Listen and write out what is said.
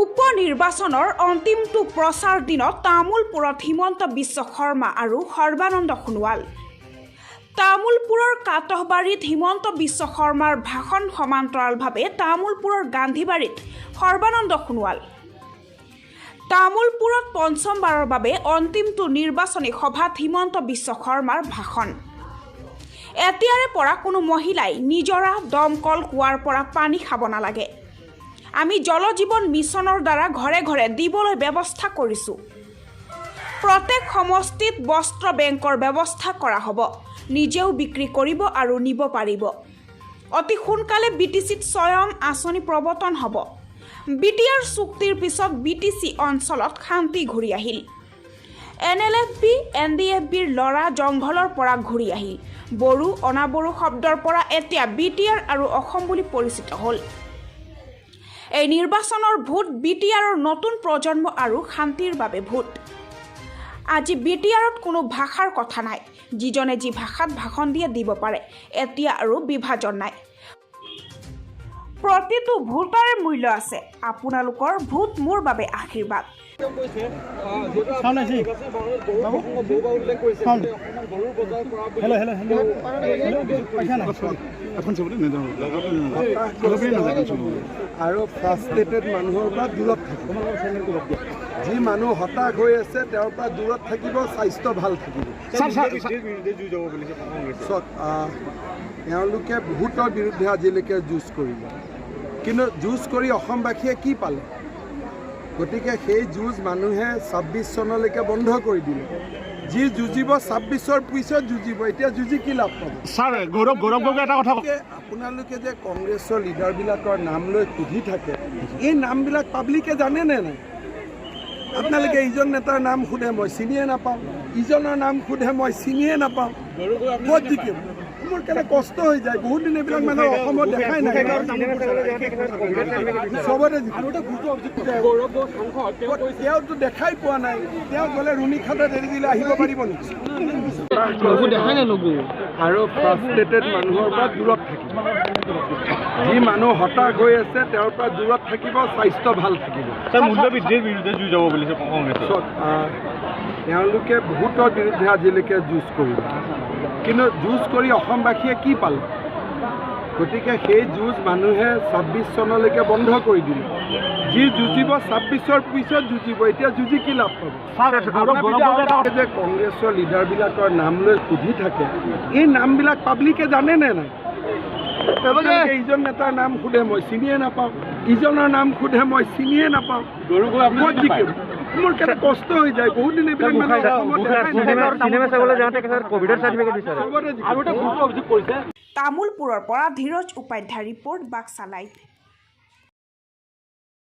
উপনিৰ্বাচনৰ অন্তিমটো প্ৰচাৰ দিনত তামুলপুৰত হিমন্ত বিশ্ব শৰ্মা আৰু সৰ্বানন্দ সোণোৱাল। তামুলপুৰৰ কাটহবাৰীত হিমন্ত বিশ্ব শৰ্মাৰ ভাষণ সমান্তৰালভাৱে তামুলপুৰৰ গান্ধীবাৰীত সৰ্বানন্দ সোণোৱাল। তামুলপুৰত পঞ্চমবাৰৰ বাবে অন্তিমটো নিৰ্বাচনী সভাত হিমন্ত বিশ্ব শৰ্মাৰ ভাষণ। এতিয়াৰে পৰা কোনো মহিলাই নিজৰা দমকল কুঁৱাৰ পৰা পানী খাব নালাগে। আমি জল জীৱন মিছনৰ দ্বাৰা ঘৰে ঘৰে দিবলৈ ব্যৱস্থা কৰিছোঁ। প্ৰত্যেক সমষ্টিত বস্ত্ৰ বেংকৰ ব্যৱস্থা কৰা হ'ব। নিজেও বিক্ৰী কৰিব আৰু নিব পাৰিব। অতি সোনকালে বিটিচিত স্বয়ং আঁচনি প্ৰৱৰ্তন হ'ব। বিটিআৰ চুক্তিৰ পিছত বিটিচি অঞ্চলত শান্তি ঘূৰি আহিল। NLFB NDFBৰ ল'ৰা জংঘলৰ পৰা ঘূৰি আহিল। বড়ো অনাবড়ো শব্দৰ পৰা এতিয়া বিটিআৰ আৰু অসম বুলি পৰিচিত হ'ল। এই নিৰ্বাচনৰ ভোট বিটিআৰৰ নতুন প্ৰজন্ম আৰু শান্তিৰ বাবে ভোট। আজি বিটিআৰত কোনো ভাষাৰ কথা নাই। যিজনে যি ভাষাত ভাষণ দিয়ে দিব পাৰে। এতিয়া আৰু বিভাজন নাই। প্ৰতিটো ভোটাৰে মূল্য আছে। আপোনালোকৰ ভোট মোৰ বাবে আশীৰ্বাদ। আৰু ফ্ৰাষ্ট্ৰেটেড মানুহৰ পৰা দূৰত থাকিব। যি মানুহ হতাশ হৈ আছে তেওঁৰ পৰা দূৰত থাকিব, স্বাস্থ্য ভাল থাকিব। তেওঁলোকে বহুতৰ বিৰুদ্ধে আজিলৈকে যুঁজ কৰিলে, কিন্তু যুঁজ কৰি অসমবাসীয়ে কি পালে? গতিকে সেই যুঁজ মানুহে ২৬ চনলৈকে বন্ধ কৰি দিলে। যি যুঁজিব ২৬ৰ পিছত যুঁজিব। এতিয়া যুঁজি কি লাভ পাব? ছাৰ গৌৰৱ এটা কথা আপোনালোকে যে কংগ্ৰেছৰ লিডাৰবিলাকৰ নাম লৈ সুধি থাকে, এই নামবিলাক পাব্লিকে জানে নে নাই? আপোনালোকে ইজন নেতাৰ নাম সোধে, মই চিনিয়ে নাপাওঁ। ইজনৰ নাম সোধে, মই চিনিয়ে নাপাওঁ। ক'ত জিকিম? মোৰ কেনে কষ্ট হৈ যায়। বহুত দিন এইবিলাক মানুহ অসমত দেখাই নাই। চবতে তেওঁতো দেখাই পোৱা নাই। তেওঁ গ'লে ৰুণিখাটত এৰি দিলে আহিব পাৰিব নেকি? আৰু ফ্ৰাষ্ট্ৰেটেড মানুহৰ পৰা দূৰত থাকিব। যি মানুহ হতাশ হৈ আছে তেওঁৰ পৰা দূৰত থাকিব, স্বাস্থ্য ভাল থাকিব। মূল্যবৃদ্ধিৰ বিৰুদ্ধে যুঁজ যাব বুলিছে কংগ্ৰেছে। তেওঁলোকে বহুতৰ বিৰুদ্ধে আজিলৈকে যুঁজ কৰিব, কিন্তু যুঁজ কৰি অসমবাসীয়ে কি পালে? গতিকে সেই যুঁজ মানুহে ২৬ চনলৈকে বন্ধ কৰি দিলে। যি যুঁজিব ২৬ৰ পিছত যুঁজিব। এতিয়া যুঁজি কি লাভ পাব? যে কংগ্ৰেছৰ লিডাৰবিলাকৰ নাম লৈ সুধি থাকে, এই নামবিলাক পাব্লিকে জানে নে নাই? ইজন নেতাৰ নাম সোধে, মই চিনিয়ে নাপাওঁ। ইজনৰ নাম সোধে, মই চিনিয়ে নাপাওঁ। ক'ত জিকিম? মোৰ কেনে কষ্ট হৈ যায়। বহুত দিন এইবিলাক মানুহ তামুলপুৰৰ পৰা ধীৰজ উপাধ্যায় ৰিপৰ্ট, বাক্সা লাইভ।